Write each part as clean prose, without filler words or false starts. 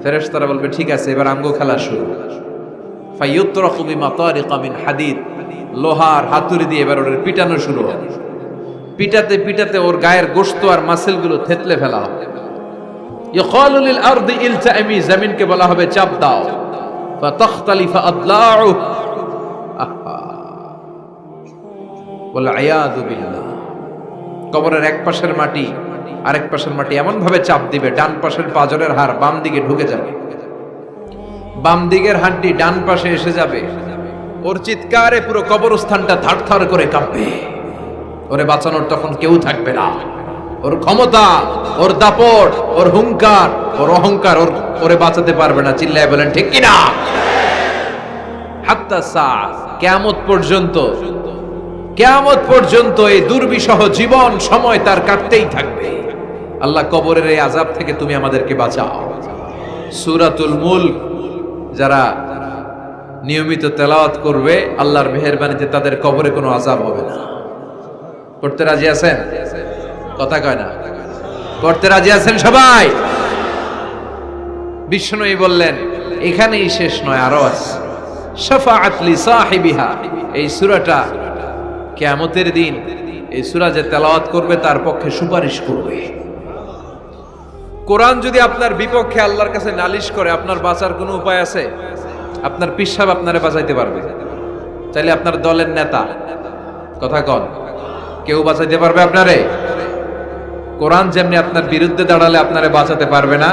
ফেরেশতারা বলবে ঠিক আছে, এবার আমগো খেলা শুরু। ফায়ুতরাকু বিমাতারিকা মিন হাদিদ, লোহার হাতুড়ি দিয়ে এবার ওর পিটানো শুরু হবে। পিটাতে পিটাতে ওর গায়ের গোশত আর মাসেলগুলো থেতলে ফেলা হবে। ইয়কালু লিল আরদি ইলতাইমি, জমিনকে বলা হবে চাপ দাও। ফাতাখতালিফু আদলাউ, ওয়াল আয়াযু বিল্লাহ। কবরের এক পাশের মাটি আরেক পাশের মাটি এমন ভাবে চাপ দিবে, ডান পাশের পাঁজরের হাড় বাম দিকে ঢুকে যাবে, বাম দিকের হাড্ডি ডান পাশে এসে যাবে। ওর চিৎকারে পুরো কবরস্থানটা থারথার করে কাঁপবে। ওরে বাঁচানোর তখন কেউ থাকবে না। ওর ক্ষমতা, ওর দাপট, ওর হুঙ্কার, ওর অহংকার ওরে বাঁচাতে পারবে না। চিল্লায় বলেন ঠিক কিনা? হাত্তা সা, কিয়ামত পর্যন্ত, কিয়ামত পর্যন্ত এই দুর্বিষহ জীবন সময় তার কাটতেই থাকবে। আল্লাহ কবরের এই আযাব থেকে তুমি আমাদেরকে বাঁচাও। সূরাতুল মুলক যারা নিয়মিত তেলাওয়াত করবে, আল্লাহর মেহেরবানিতে তাদের কবরে কোনো আযাব হবে না। পড়তে রাজি আছেন? কথা কয় না। পড়তে রাজি আছেন সবাই? বিষ্ণুই বললেন এখানেই শেষ নয়, আরো আছে। শাফাআত লি সাহিবিহা, এই সূরাটা কিয়ামতের দিন এই সূরা যে তেলাওয়াত করবে তার পক্ষে সুপারিশ করবে। কোরআন যদি আপনার বিপক্ষে আল্লাহর কাছে নালিশ করে, আপনার বাঁচার কোনো উপায় আছে? আপনার পীর সাহেব আপনারে বাঁচাইতে পারবে? চাইলে আপনার দলের নেতা, কথা কন, কেউ বাঁচাইতে পারবে আপনারে? কোরআন যেমনি আপনার বিরুদ্ধে দাঁড়ালে আপনারে বাঁচাতে পারবে না,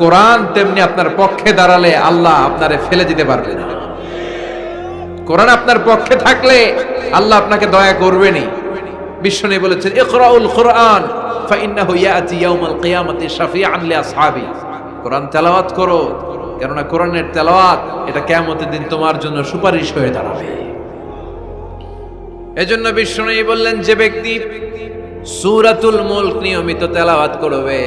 কোরআন তেমনি আপনার পক্ষে দাঁড়ালে আল্লাহ আপনারে ফেলে দিতে পারবে না। কোরআন আপনার পক্ষে থাকলে আল্লাহ আপনাকে দয়া করবেনই। বিশ্বনবী বলেছেন ইকরাউল কুরআন ফাইন্নাহু ইয়াতি ইয়াউমাল কিয়ামাতি শাফিআন লিআসহাবি। কোরআন তেলাওয়াত করো, কেননা কোরআনের তেলাওয়াত এটা কিয়ামতের দিন তোমার জন্য সুপারিশ হয়ে দাঁড়াবে। এজন্য বিশ্বনবী বললেন যে ব্যক্তি সূরাতুল মুলক নিয়মিত তেলাওয়াত করবে,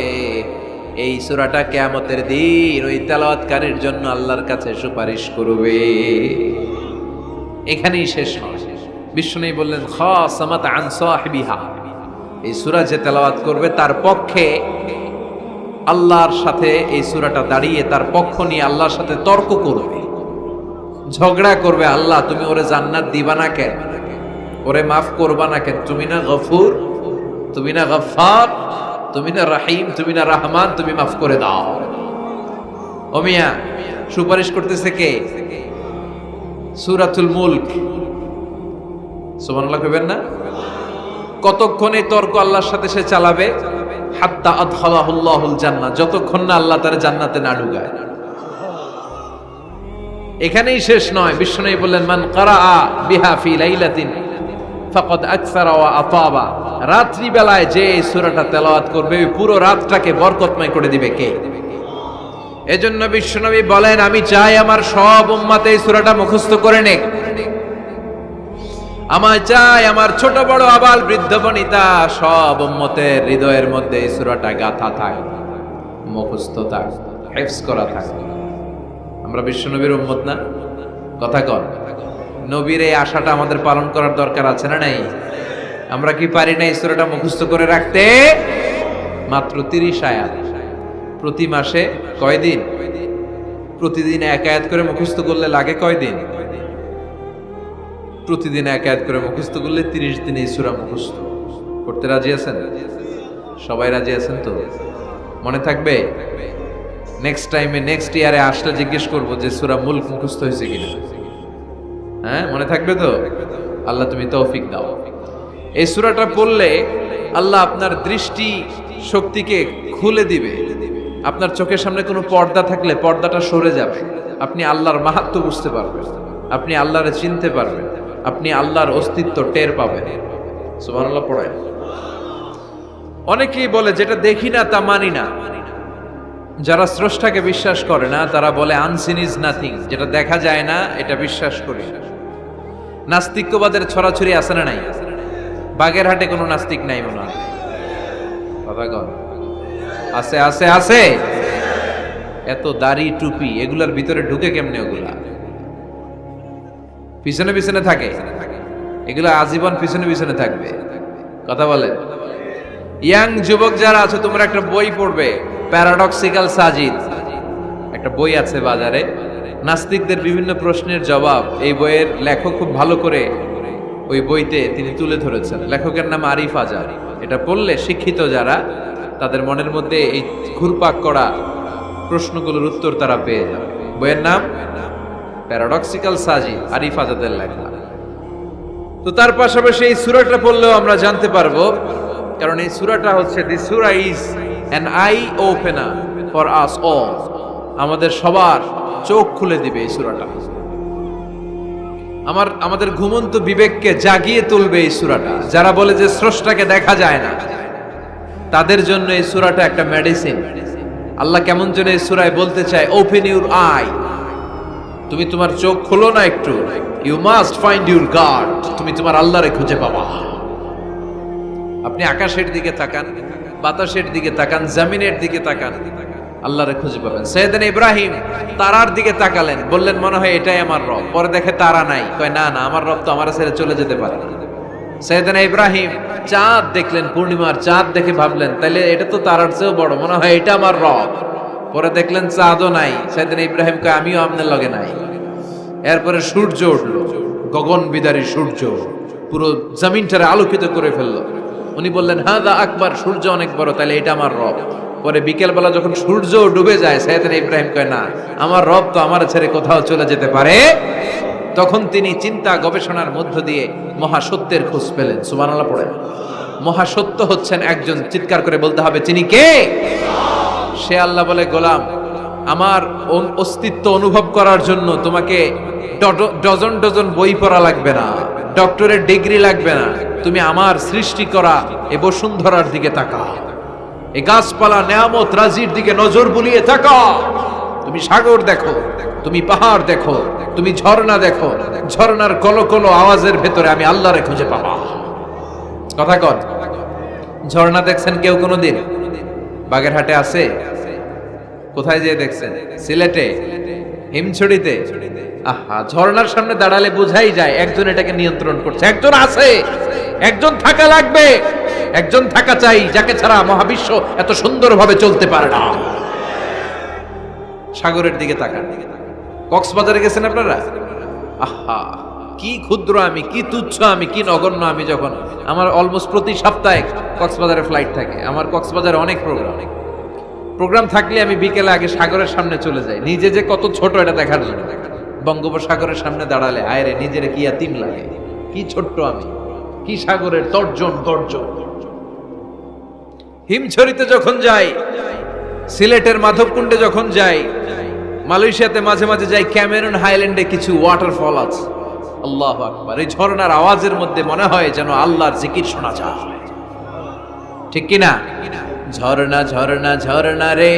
এই সূরাটা কিয়ামতের দিন ওই তেলাওয়াতকারীর জন্য আল্লাহর কাছে সুপারিশ করবে। এখানেই শেষ নয়। বিশ্বনবী বললেন খাসামাত আন সাহিবিহা, এই সূরা যে তেলাওয়াত করবে তার পক্ষে আল্লাহর সাথে এই সূরাটা দাঁড়িয়ে তার পক্ষ নিয়ে আল্লাহর সাথে তর্ক করবে, ঝগড়া করবে। আল্লাহ তুমি ওরে জান্নাত দিবা না কেন? ওরে মাফ করবা না কেন? তুমি না গফুর, তুমি না গফফার, তুমি না রহিম, তুমি না রহমান, তুমি মাফ করে দাও। ও মিয়া, সুপারিশ করতেছে কে? সূরাতুল মুলক। সুবহানাল্লাহ কইবেন না? কতক্ষণ এই তর্ক আল্লাহর সাথে সে চালাবে? হাত্তা আদখালাহুল্লাহুল জান্নাহ, যতক্ষণ না আল্লাহ তার জান্নাতে না ঢুকায়। এখানেই শেষ নয়। বিশ্বনবী বললেন মান কারাআ বিহা ফি লাইলাতিন ফাকাদ আকসারা ওয়া আতাবা, রাত্রি বেলায় যে এই সূরাটা তেলাওয়াত করবে পুরো রাতটাকে বরকতময় করে দিবে কে? এজন্য বিশ্বনবী বলেন আমি চাই আমার সব উম্মত এই সূরাটা মুখস্থ করে নেক। আমার চাই আমার ছোট বড় আবাল বৃদ্ধ বনিতা সব উম্মতের হৃদয়ের মধ্যে এই সূরাটা গাথা থাক, মুখস্থ থাক, হিফজ করা থাক। আমরা বিশ্বনবীর উম্মত না? কথা কন। নবীর এই আশাটা আমাদের পালন করার দরকার আছে না নাই? আমরা কি পারি না এই সূরাটা মুখস্থ করে রাখতে? মাত্র 30 আয়াত, প্রতি মাসে কয়দিন? প্রতিদিন এক আয়াত করে মুখস্থ করলে লাগে কয়দিন? প্রতিদিন এক আয়াত করে মুখস্থ করলে 30 দিনে এই সূরা মুখস্থ করতে রাজি আছেন? সবাই রাজি আছেন তো? মনে থাকবে? নেক্সট টাইমে নেক্সট ইয়ারে আসলে জিজ্ঞেস করবো যে সূরা মুলক মুখস্থ হয়েছে কিনা। হ্যাঁ, মনে থাকবে তো? আল্লাহ তুমি তৌফিক দাও। এই সূরাটা পড়লে আল্লাহ আপনার দৃষ্টি শক্তিকে খুলে দিবে। আপনার চোখের সামনে কোনো পর্দা থাকলে পর্দাটা সরে যাবে। আপনি আল্লাহর মাহাত্ম্য বুঝতে পারবেন, আপনি আল্লাহরে চিনতে পারবেন, আপনি আল্লাহর অস্তিত্ব টের পাবেন। সুবহানাল্লাহ পড়ায়। অনেকেই বলে যেটা দেখি না তা মানি না। যারা স্রষ্টাকে বিশ্বাস করে না তারা বলে আনসিন ইজ নাথিং, যেটা দেখা যায় না এটা বিশ্বাস করি। নাস্তিক্যবাদের ছড়াছড়ি আছে না নাই? বাগেরহাটে কোনো নাস্তিক নাই মনে হয়? কথা কন। আছে আছে আছে। এত দাড়ি টুপি এগুলার ভিতরে ঢুকে কেমনে? ওগুলা পিছনে পিছনে থাকে, এগুলা আজীবন পিছনে পিছনে থাকবে। কথা বলেন। ইয়াং যুবক যারা আছে তোমরা একটা বই পড়বে, প্যারাডক্সিক্যাল সাজিদ, একটা বই আছে বাজারে, নাস্তিকদের বিভিন্ন প্রশ্নের জবাব। এই বইয়ের লেখক খুব ভালো করে ওই বইতে তিনি তুলে ধরেছেন। লেখকের নাম আরিফ আজাদ। এটা পড়লে শিক্ষিত যারা, তাদের মনের মধ্যে এই ঘুরপাক করা প্রশ্নগুলোর উত্তর তারা পেয়ে যাবে। বইয়ের নাম প্যারাডক্সিক্যাল সাজিদ, আরিফ আজাদের লেখা। তো তার পাশাপাশি এই সূরাটা পড়লেও আমরা জানতে পারবো, কারণ এই সূরাটা হচ্ছে the surah is an eye opener for us all. আমাদের সবার চোখ খুলে দিবে এই সূরাটা। আমাদের ঘুমন্ত বিবেককে জাগিয়ে তুলবে এই সূরাটা। যারা বলে যে স্রষ্টাকে দেখা যায় না, তাদের জন্য এই সূরাটা একটা মেডিসিন। আল্লাহ কেমন যেন এই সূরায় বলতে চায়, ওপেন ইউর আই। তুমি তোমার চোখ খোলো না একটু, you must find your God. তুমি তোমার আল্লাহরে খুঁজে পাবা। আপনি আকাশের দিকে তাকান, বাতাসের দিকে তাকান, জমিনের দিকে তাকান, আল্লাহরে খুঁজে পাবেন। সাইয়েদনা ইব্রাহিম তারার দিকে তাকালেন, বললেন মনে হয় এটাই আমার রব। পরে দেখে তারা নাই, কয় না না, আমার রব তো আমার ছেড়ে চলে যেতে পারে না। সাইয়েদনা ইব্রাহিম চাঁদ দেখলেন, পূর্ণিমার চাঁদ দেখে ভাবলেন তাইলে এটা তো তারার চেয়েও বড়, মনে হয় এটা আমার রব। পরে দেখলেন চাঁদও নাই। সাইয়েদনা ইব্রাহিম কয় আমিও আপনার লগে নাই। এরপরে সূর্য উঠল, গগন বিদারী সূর্য পুরো জমিনটারে আলোকিত করে ফেললো। উনি বললেন হাদা আকবার, সূর্য অনেক বড়, তাহলে এটা আমার রব। পরে বিকেলবেলা যখন সূর্য ডুবে যায়, সাইয়েদনা ইব্রাহিম কয় না, আমার রব তো আমার ছেড়ে কোথাও চলে যেতে পারে। তখন তিনি চিন্তা গবেষণার মধ্য দিয়ে মহাসত্যের খোঁজ পেলেন। সুবহানাল্লাহ পড়েন। মহাসত্য হচ্ছেন একজন, চিৎকার করে বলতে হবে তিনি কে? সে আল্লাহ বলে, গোলাম আমার অস্তিত্ব অনুভব করার জন্য তোমাকে ডজন ডজন বই পড়া লাগবে না, ডক্টরের ডিগ্রি লাগবে না। তুমি আমার সৃষ্টি করা এ বসুন্ধরার দিকে তাকাও, এই গাছপালা নেয়ামত রাজির দিকে নজর বুলিয়ে তাকাও। তুমি সাগর দেখো, তুমি পাহাড় দেখো, তুমি ঝর্ণা দেখো, ঝর্ণার কলকলো আওয়াজের ভেতরে আমি আল্লাহরে খুঁজে পাবা। কথা কন, ঝর্ণা দেখছেন কেউ কোনোদিন? বাগেরহাটে আছে? কোথায় যেয়ে দেখছেন? সিলেটে, হিমছড়িতে। আহা, ঝর্ণার সামনে দাঁড়ালে বোঝাই যায় একজন এটাকে নিয়ন্ত্রণ করছে। একজন আছে, একজন থাকা লাগবে, একজন থাকা চাই, যাকে ছাড়া মহাবিশ্ব এত সুন্দরভাবে চলতে পারে না। সাগরের দিকে তাকান। কক্সবাজারে গেছেন আপনারা? আহা, কি ক্ষুদ্র আমি, কি তুচ্ছ আমি, কি নগণ্য আমি। যখন আমার অলমোস্ট প্রতি সপ্তাহে কক্সবাজারে ফ্লাইট থাকে, আমার কক্সবাজারে অনেক প্রোগ্রাম থাকলে আমি বিকেলে আগে সাগরের সামনে চলে যাই, নিজে যে কত ছোট এটা দেখার জন্য। বঙ্গোপসাগরের সামনে দাঁড়ালে আয় রে, নিজের কি ইয়াতিম লাগে, কি ছোট্ট আমি, কি সাগরের তর্জন গর্জন। হিমছড়িতে যখন যাই, সিলেটের মাধবকুণ্ডে যখন যাই, মালয়েশিয়াতে মাঝে মাঝে যাই, ক্যামেরন হাইল্যান্ডে কিছু ওয়াটারফল আছে। আল্লাহু আকবার, এই ঝর্ণার আওয়াজের মধ্যে মনে হয় যেন আল্লাহর জিকির শোনা যায়, ঠিক কিনা? ঝর্ণা ঝর্ণা ঝর্ণা রে,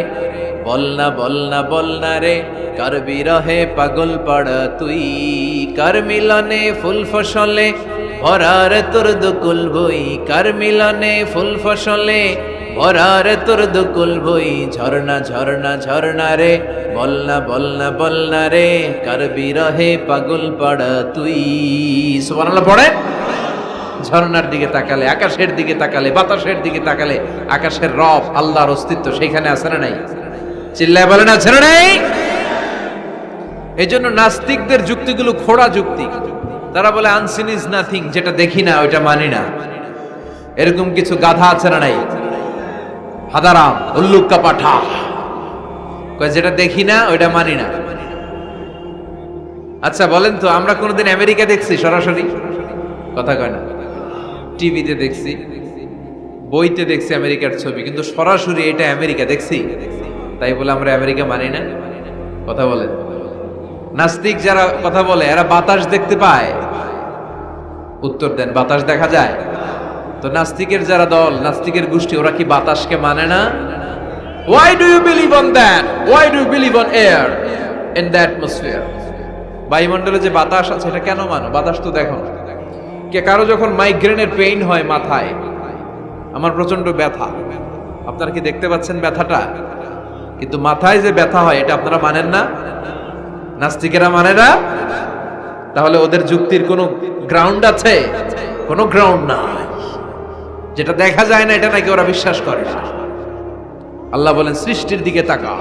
বলনা বলনা বলনা রে, কার বিরহে পাগল পাড়া তুই, কার মিলনে ফুল ফসলে ভরার তোর দুকুল বই, কার মিলনে ফুল ফসলে ভরার তোর দুকুল বই। ঝর্ণা ঝর্ণা ঝর্ণা রে, বলনা বলনা বলনা রে, কার বিরহে পাগল পাড়া তুই। সুবহানাল্লাহ পড়ে। ঝর্ণার দিকে তাকালে, আকাশের দিকে তাকালে, বাতাসের দিকে তাকালে আকাশের রব আল্লাহর অস্তিত্ব সেইখানে আছে না নাই? চিল্লায় বলেন আছে না নাই? এই জন্য নাস্তিকদের যুক্তিগুলো খোড়া যুক্তি। তারা বলে আনসিন ইজ নাথিং, যেটা দেখি না ওইটা মানি না। এরকম কিছু গাধা আছে না নাই? হাদারাম, উল্লুক্কা পাঠা, যেটা দেখি না ওইটা মানি না। আচ্ছা বলেন তো, আমরা কোনোদিন আমেরিকা দেখছি সরাসরি? কথা কয় না। টিভিতে দেখছি, বইতে দেখছি আমেরিকার ছবি, কিন্তু সরাসরি এটা আমেরিকা দেখছি? তাই বলে আমরা আমেরিকা মানি না? কথা বলেন। নাস্তিক যারা কথা বলে এরা বাতাস দেখতে পায়? উত্তর দেন, বাতাস দেখা যায়? তো নাস্তিকের যারা দল, নাস্তিকের গোষ্ঠী, ওরা কি বাতাসকে মানে না? Why do you believe on that? Why do you believe on air in the atmosphere? বায়ুমণ্ডলে যে বাতাস আছে এটা কেন মানো? বাতাস তো দেখো না। কে কারো যখন মাইগ্রেনের পেইন হয় মাথায়, আমার প্রচন্ড ব্যথা, আপনারা কি দেখতে পাচ্ছেন ব্যথাটা? কিন্তু মাথায় যে ব্যথা হয় এটা আপনারা মানেন না, নাস্তিকেরা মানে না। তাহলে ওদের যুক্তির কোনো গ্রাউন্ড আছে? কোনো গ্রাউন্ড নাই। যেটা দেখা যায় না এটা নাকি ওরা বিশ্বাস করে না। আল্লাহ বলেন সৃষ্টির দিকে তাকাও,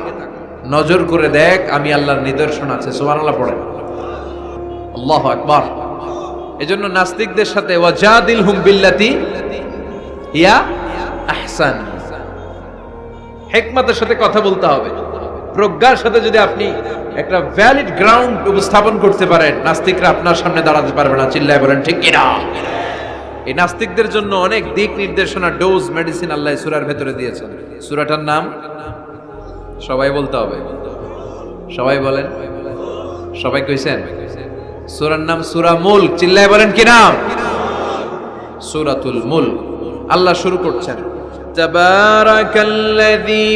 নজর করে দেখ, আমি আল্লাহর নিদর্শন আছে। সুবহানাল্লাহ পড়েন, আল্লাহু আকবার। এজন্য নাস্তিকদের সাথে ওয়াজাদিলহুম বিল্লাতি হিয়া আহসান, হিকমতের সাথে কথা বলতে হবে। প্রজ্ঞার সাথে যদি আপনি একটা ভ্যালিড গ্রাউন্ড উপস্থাপন করতে পারেন, নাস্তিকরা আপনার সামনে দাঁড়াতে পারবে না। চিল্লায় বলেন ঠিক কিনা? এই নাস্তিকদের জন্য অনেক দিক নির্দেশনা, ডোজ, মেডিসিন আল্লাহ সূরার ভেতরে দিয়েছেন। সূরাটার নাম সবাই বলতে হবে, সবাই বলেন, সবাই কইছেন? সূরার নাম সূরা মুলক। চিল্লায় বলেন কি নাম? সূরাতুল মুলক। আল্লাহ শুরু করছেন, তাবারাকাল্লাযী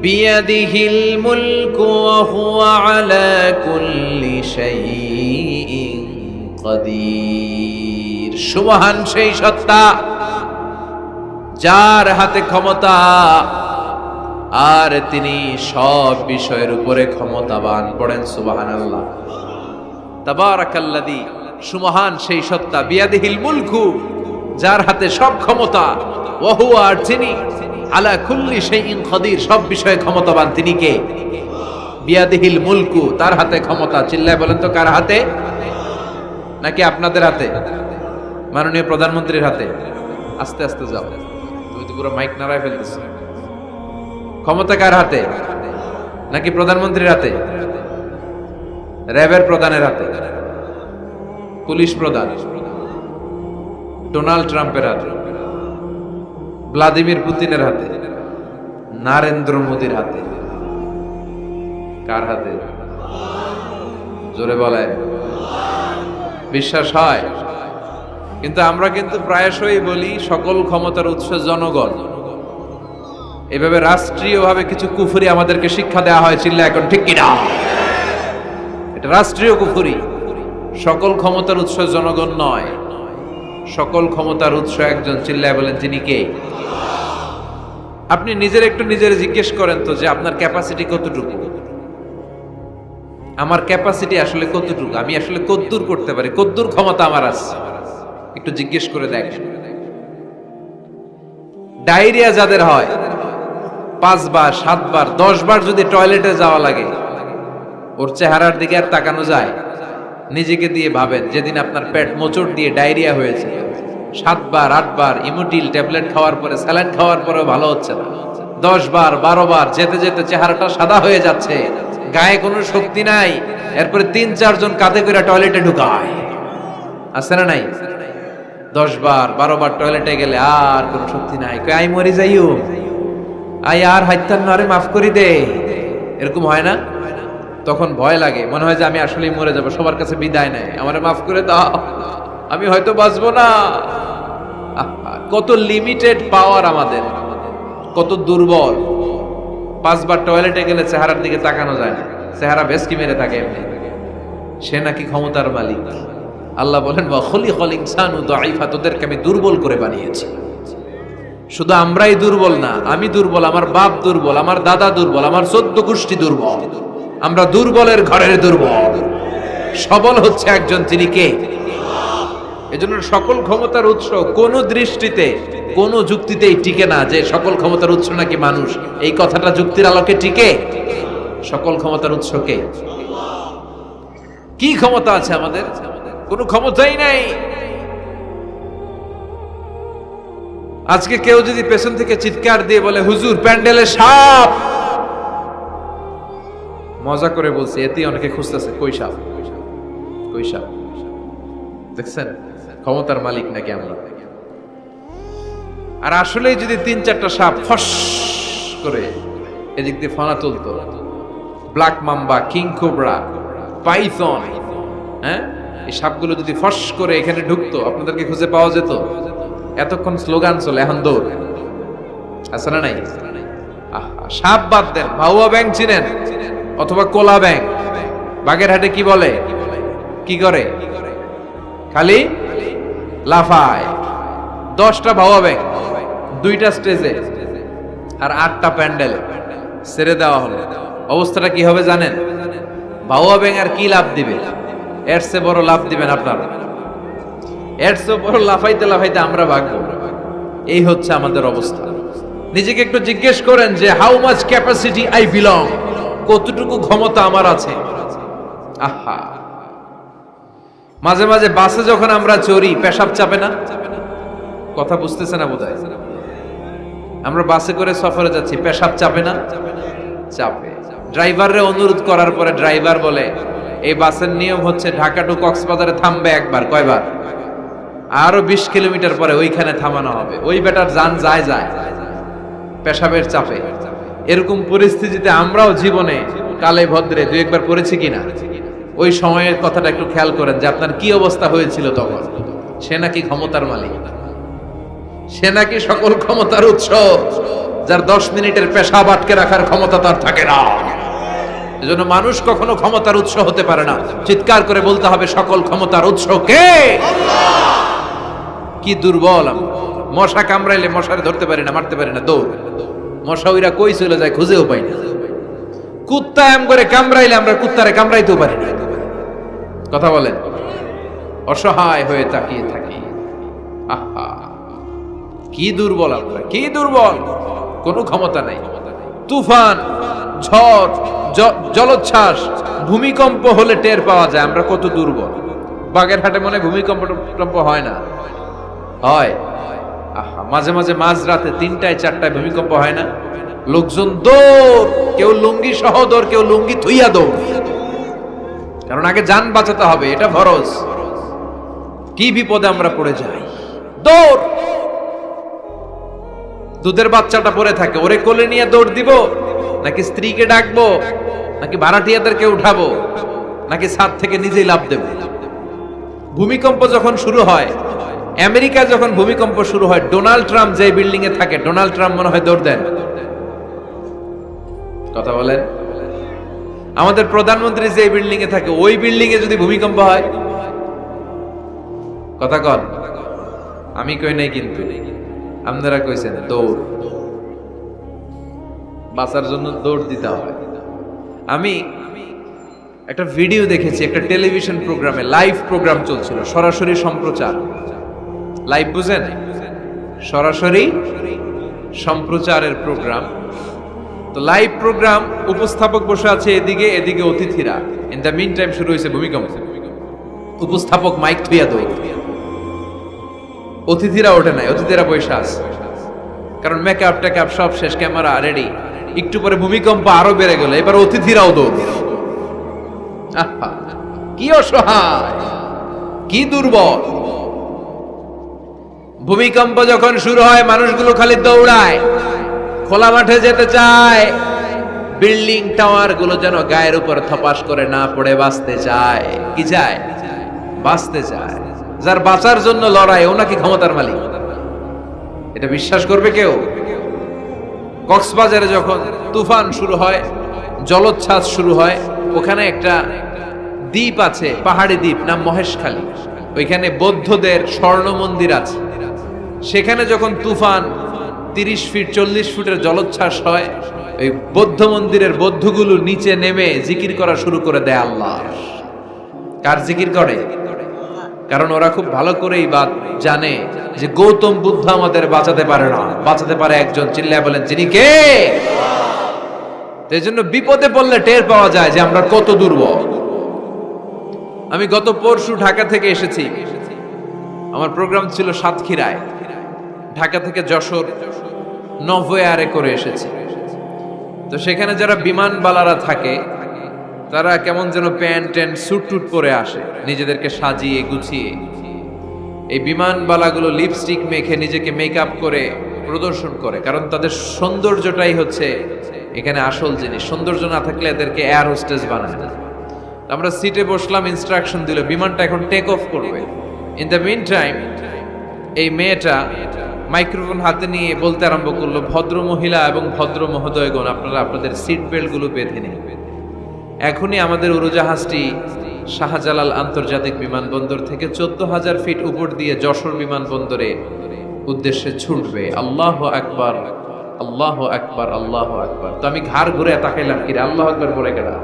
বিয়াদিহিল মুলকু ওয়া হুয়া আলা কুল্লি শাইইন কাদির। সুবহান সেই সত্তা যার হাতে ক্ষমতা, আর তিনি সব বিষয়ের উপরে ক্ষমতাবান। পড়েন সুবহানাল্লাহ। তাবারাকাল্লাযী, সুবহান সেই সত্তা, বিয়াদিহিল মুলকু, যার হাতে সব ক্ষমতা, ওয়া হুয়া, আর যিনি, আলা কুল্লি শাইইন কাদির, সব বিষয়ে ক্ষমতাবান। তিনি কে? বিয়াদিহিল মুলকু, তার হাতে ক্ষমতা। চিল্লায় বলেন তো কার হাতে? নাকি আপনাদের হাতে? মাননীয় প্রধানমন্ত্রীর হাতে? আস্তে আস্তে যাও, তুমি তো পুরো মাইক নাড়ায় ফেলতেছো। ক্ষমতা কার হাতে? নাকি প্রধানমন্ত্রীর হাতে? র্যাবের প্রধানের হাতে? পুলিশ প্রধান? ডোনাল্ড ট্রাম্পের হাতে? ভ্লাদিমির পুতিনের হাতে? নরেন্দ্র মোদির হাতে? কার হাতে? জোরে বলেন। বিশ্বাস হয়? কিন্তু আমরা কিন্তু প্রায়শই বলি সকল ক্ষমতার উৎস জনগণ। এভাবে রাষ্ট্রীয়ভাবে কিছু কুফরি আমাদেরকে শিক্ষা দেওয়া হয়। চিল্লা এখন ঠিক কিনা? এটা রাষ্ট্রীয় কুফরি। সকল ক্ষমতার উৎস জনগণ নয়, সকল ক্ষমতার উৎস একজন। চিল্লায় বলেন তিনি কে? আপনি নিজের একটু নিজের জিজ্ঞেস করেন তো যে আপনার ক্যাপাসিটি কতটুকু? আমার ক্যাপাসিটি আসলে কতটুকু? আমি আসলে কদ্দূর করতে পারি, কদ্দূর ক্ষমতা আমার আছে? একটু জিজ্ঞেস করে দেখেন। ডায়রিয়া যাদের হয়, 5 বার 7 বার 10 বার যদি টয়লেটে যাওয়া লাগে, ওর চেহারার দিকে আর তাকানো যায়? নিজেকে দিয়ে ভাবেন, যেদিন আপনার পেট মোচড় দিয়ে ডায়রিয়া হয়েছে, 7 বার 8 বার ইমোটিল ট্যাবলেট খাওয়ার পরে, স্যালাইন খাওয়ার পরেও ভালো হচ্ছে না, 10 বার 12 বার যেতে যেতে চেহারাটা সাদা হয়ে যাচ্ছে, গায়ে কোনো শক্তি নাই, এরপরে 3-4 জন কাঁধে করে টয়লেটে ঢুকায়, আছে না নাই? 10 বার 12 বার টয়লেটে গেলে আর কোনো শক্তি নাই, কই আই মরি যাইও, আই আর হাইতান না, আরে মাফ করি দে, এরকম হয় না? তখন ভয় লাগে, মনে হয় যে আমি আসলেই মরে যাব, সবার কাছে বিদায় নেয়, আমারে মাফ করে দাও, আমি হয়তো বাঁচবো না। কত লিমিটেড পাওয়ার আমাদের, কত দুর্বল। 5 বার টয়লেটে গেলে চেহারার দিকে তাকানো যায় না, চেহারা ভেস্কি মেরে থাকে এমনি। সে নাকি ক্ষমতার মালিক। আল্লাহ বলেন ওয়া খুলিকাল ইনসানু দাঈফা, তোদেরকে আমি দুর্বল করে বানিয়েছি। শুধু আমরাই দুর্বল না, আমি দুর্বল, আমার বাপ দুর্বল, আমার দাদা দুর্বল, আমার 14 গোষ্ঠী দুর্বল। আমরা দুর্বলের ঘরের দুর্বল। সবল হচ্ছে একজন, তিনি কে? এজন্য সকল ক্ষমতার উৎস কোন দৃষ্টিতে, কোন যুক্তিতেই টিকে না যে সকল ক্ষমতার উৎস নাকি মানুষ। এই কথাটা যুক্তির আলোকে টিকে? সকল ক্ষমতার উৎস কে? কি ক্ষমতা আছে আমাদের? কোনো ক্ষমতাই নাই। আজকে কেউ যদি পেছন থেকে চিৎকার দিয়ে বলে হুজুর প্যান্ডেলে সাপ, মজা করে বলছি, এতে অনেকে খুঁজতেছে কই সাপ, কই সাপ। দেখছেন ক্ষমতার মালিক নাকি আমরা? আর আসলে যদি 3-4টা সাপ ফস করে এদিক দিয়ে ফানা তুলতো, black mamba, king cobra, python, হ্যাঁ, এই সাপগুলো যদি ফস করে এখানে ঢুকতো, আপনাদেরকে খুঁজে পাওয়া যেত? এতক্ষণ স্লোগান চলে, এখন দৌড়। আছে না নাই? সাপ বাদ দেন, ভাউয়া ব্যাং চিনেন? অথবা কোলা ব্যাং? বাগেরহাটে কি বলে, কি করে? খালি লাফায়। 10টা ভাউয়া ব্যাং, 2টা স্টেজে আর 8টা প্যান্ডেলে ছেড়ে দেওয়া হলো। অবস্থাটা কি হবে জানেন? ভাউয়া ব্যাং আর কি লাভ দিবে? এর চেয়ে বড় লাভ দিবেন আপনারা। এর চেয়ে বড় লাফাইতে লাফাইতে আমরা ভাগবো। এই হচ্ছে আমাদের অবস্থা। নিজেকে একটু জিজ্ঞেস করেন যে how much capacity I belong. কতটুকু ক্ষমতা আমার আছে। আহা, মাঝে মাঝে বাসে যখন আমরা চড়ি পেশাব চাপে না? কথা বুঝতেছে না বোধহয়। আমরা বাসে করে সফরে যাচ্ছি, পেশাব চাপে না? চাপে। ড্রাইভাররে অনুরোধ করার পরে ড্রাইভার বলে এই বাসের নিয়ম হচ্ছে ঢাকা টু কক্সবাজারে থামবে একবার। কয়বার? আরো 20 কিলোমিটার পরে ওইখানে থামানো হবে। ওই বেটার যান যায় যায় পেশাবের চাপে। এরকম পরিস্থিতিতে আমরাও জীবনে কালে ভদ্রে দুই একবার পড়েছি কিনা? ওই সময়ের কথাটা একটু খেয়াল করেন যে আপনার কি অবস্থা হয়েছিল তখন। সে নাকি ক্ষমতার মালিক, সে নাকি সকল ক্ষমতার উৎস, যার 10 মিনিটের পেশাব আটকে রাখার ক্ষমতা তার থাকে না। এজন্য মানুষ কখনো ক্ষমতার উৎস হতে পারে না। চিৎকার করে বলতে হবে সকল ক্ষমতার উৎস কে? কি দুর্বল আমরা। মশা কামড়াইলে মশারে ধরতে পারি না, মারতে পারি না, দৌড়। মশা ওইরা কই চলে যায় খুঁজেও পাই না। কুত্তা এম করে কামড়াইলে আমরা কুত্তারে কামড়াইতেও পারি না। কথা বলেন, অসহায় হয়ে তাকিয়ে থাকি। আহা, কি দুর্বল আমরা, কি দুর্বল। কোনো ক্ষমতা নাই। তুফান, ঝড়, জলোচ্ছ্বাস, ভূমিকম্প হলে টের পাওয়া যায় আমরা কত দুর্বল। বাগেরহাটে মনে ভূমিকম্প হয় না? হয়। আহা, মাঝে মাঝে মাঝরাতে 3টায় 4টায় ভূমিকম্প হয় না? লোকজন দৌড়, কেউ লুঙ্গি সহ দৌড়, কেউ লুঙ্গি থুইয়া দৌড়। কারণ আগে জান বাঁচাতে হবে, এটা ফরজ। কি বিপদে আমরা পড়ে যাই, দৌড়। দুধের বাচ্চাটা পড়ে থাকে, ওরে কোলে নিয়ে দৌড় দিব, নাকি স্ত্রীকে ডাকবো, নাকি ভাড়াটিয়াদেরকে উঠাবো, নাকি ছাদ থেকে নিজেই লাফ দেব? ভূমিকম্প যখন শুরু হয়, আমেরিকায় যখন ভূমিকম্প শুরু হয়, ডোনাল্ড ট্রাম্প যে বিল্ডিং এ থাকে, ডোনাল্ড ট্রাম্প মনে হয় দৌড় দেন। কথা বলেন। আমাদের প্রধানমন্ত্রী যে বিল্ডিং এ থাকে, ওই বিল্ডিং এ যদি ভূমিকম্প হয়, কথা কন। আমি কই নাই কিন্তু, আপনারা কইছেন দৌড়। বাঁচার জন্য দৌড় দিতে হয়। আমি একটা ভিডিও দেখেছি, একটা টেলিভিশন প্রোগ্রামে, লাইভ প্রোগ্রাম চলছিল, সরাসরি সম্প্রচার। লাইভ বুঝেন? সরাসরি সম্প্রচারের প্রোগ্রাম। তো লাইভ প্রোগ্রাম, উপস্থাপক বসে আছে এদিকে, এদিকে অতিথিরা। ইন দ্য মিন টাইম শুরু হয়েছে ভূমিকম্প। উপস্থাপক মাইক থুইয়া দৌড়। অতিথিরা ওঠে নাই, অতিথিরা বসে আছে, কারণ মেকআপ টেকআপ সব শেষ, ক্যামেরা রেডি। একটু পরে ভূমিকম্প আরো বেড়ে গেল, এবার অতিথিরাও দৌড়। আহা, কি অসহায়, কি দুর্বল। ভূমিকম্প যখন শুরু হয়, মানুষগুলো খালি দৌড়ায়, খোলা মাঠে যেতে চায়। বিল্ডিং টাওয়ার গুলো যেন গায়ের উপর থপাস করে না পড়ে বাঁচতে চায়। কি চায়? বাঁচতে চায়। যার বাঁচার জন্য লড়াই, ও নাকি ক্ষমতার মালিক। এটা বিশ্বাস করবে কেউ? কক্সবাজারে যখন তুফান শুরু হয়, জলোচ্ছ্বাস শুরু হয়, ওখানে একটা দ্বীপ আছে, পাহাড়ি দ্বীপ, নাম মহেশখালী। ওইখানে বৌদ্ধদের স্বর্ণ মন্দির আছে। সেখানে যখন তুফান 30 ফিট 40 ফুটের জলোচ্ছ্বাস হয়, ওই বৌদ্ধ মন্দিরের বৌদ্ধগুলো নিচে নেমে জিকির করা শুরু করে দেয় আল্লাহ। কার জিকির করে? কারণ ওরা খুব ভালো করেই জানে যে গৌতম বুদ্ধ আমাদের বাঁচাতে পারে না, বাঁচাতে পারে একজন। চিল্লায় বলেন, যিনি কে? এই জন্য বিপদে পড়লে টের পাওয়া যায় যে আমরা কত দুর্বল। আমি গত পরশু ঢাকা থেকে এসেছি। আমার প্রোগ্রাম ছিল সাতক্ষীরায়। ঢাকা থেকে যশোর নভোয়ারে করে এসেছি। তো সেখানে যারা বিমানবালারা থাকে, তারা কেমন যেন প্যান্ট ট্যান্ট স্যুট টুট পরে আসে, নিজেদেরকে সাজিয়ে গুছিয়ে। এই বিমানবালাগুলো লিপস্টিক মেখে নিজেকে মেকআপ করে প্রদর্শন করে, কারণ তাদের সৌন্দর্যটাই হচ্ছে এখানে আসল জিনিস। সৌন্দর্য না থাকলে এদেরকে এয়ার হোস্টেস বানায় না। আমরা সিটে বসলাম, ইনস্ট্রাকশন দিল বিমানটা এখন টেক অফ করবে। ইন দ্য মিন টাইম এই মেয়েটা মাইক্রোফোন হাতে নিয়ে বলতে আরম্ভ করলো, ভদ্র মহিলা এবং ভদ্র মহোদয়গণ, আপনারা আপনাদের সিট বেল্ট গুলো বেঁধে নিন। এখনই আমাদের উড়োজাহাজটি শাহজালাল আন্তর্জাতিক বিমানবন্দর থেকে 14,000 ফিট উপর দিয়ে যশোর বিমানবন্দরে উদ্দেশ্যে ছুটবে। আল্লাহু আকবার, আল্লাহু আকবার, আল্লাহু আকবার। তো আমি ঘাড় ঘুরে তাকাইলাম, কি রে আল্লাহু আকবার বলে কেডা?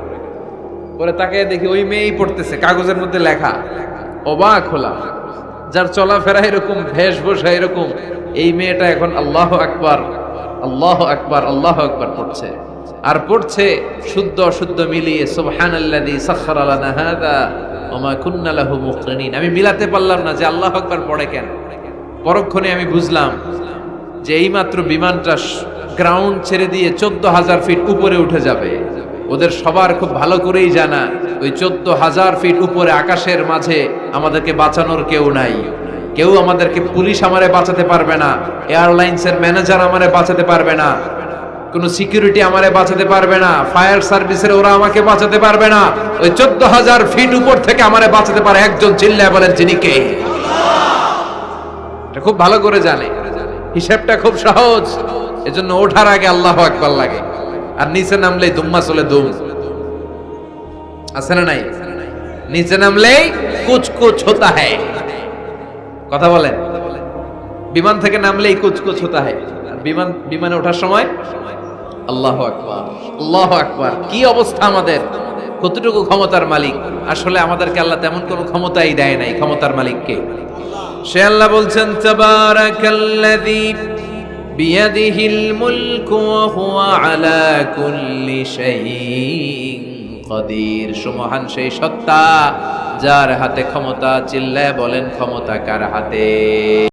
পরে তাকায় দেখি ওই মেয়েই পড়তেছে, কাগজের মধ্যে লেখা। অবাক হলাম, যার চলাফেরা এরকম, বেশভূষা এরকম, এই মেয়েটা এখন আল্লাহু আকবার, আল্লাহু আকবার, আল্লাহু আকবার পড়ছে। আর পড়ছে শুদ্ধ অশুদ্ধ মিলিয়ে সুবহানাল্লাযী সাখখারা লানা হাযা ওয়া মা কুন্না লাহু মুকরিনিন। আমি মিলাতে পারলাম না যে আল্লাহু আকবার পড়ে কেন। পরক্ষণে আমি বুঝলাম যে এইমাত্র বিমানটা গ্রাউন্ড ছেড়ে দিয়ে 14,000 ফিট উপরে উঠে যাবে। ওদের সবার খুব ভালো করেই জানা ওই 14,000 ফিট উপরে আকাশের মাঝে আমাদেরকে বাঁচানোর কেউ নাই। কেউ আমাদেরকে, পুলিশ আমারে বাঁচাতে পারবে না, এয়ারলাইন্সের ম্যানেজার আমারে বাঁচাতে পারবে না, কোন সিকিউরিটি আমারে বাঁচাতে পারবে না, ফায়ার সার্ভিসের ওরা আমাকে বাঁচাতে পারবে না। ওই 14,000 ফিট উপর থেকে আমারে বাঁচাতে পারে একজন, চিল্লায় বলেন যিনি কে। এটা খুব ভালো করে জানে, হিসাবটা খুব সহজ। এজন্য ওঠার আগে আল্লাহু আকবার লাগে, আর নিচে নামলেই দুম্মা চলে দুম। আছে না নাই? নিচে নামলেই কুছ কুছ হোতা হ্যায়। কথা বলেন, বিমান থেকে নামলেই কুছ কুছ হোতা হ্যায়। বিমানে ওঠার সময় আল্লাহু আকবার, আল্লাহু আকবার। কি অবস্থা আমাদের, কতটুকু ক্ষমতার মালিক। আসলে আমাদেরকে আল্লাহ তেমন কোনো ক্ষমতাই দেয় নাই, ক্ষমতার মালিক কে? সে আল্লাহ বলছেন তাবারাকাল্লাযী বিয়াদিহিল মুলকু ওয়া হুয়া আলা কুল্লি শাইইন কাদির। সুমহান সেই সত্তা যার হাতে ক্ষমতা। চিল্লায় বলেন ক্ষমতা কার হাতে?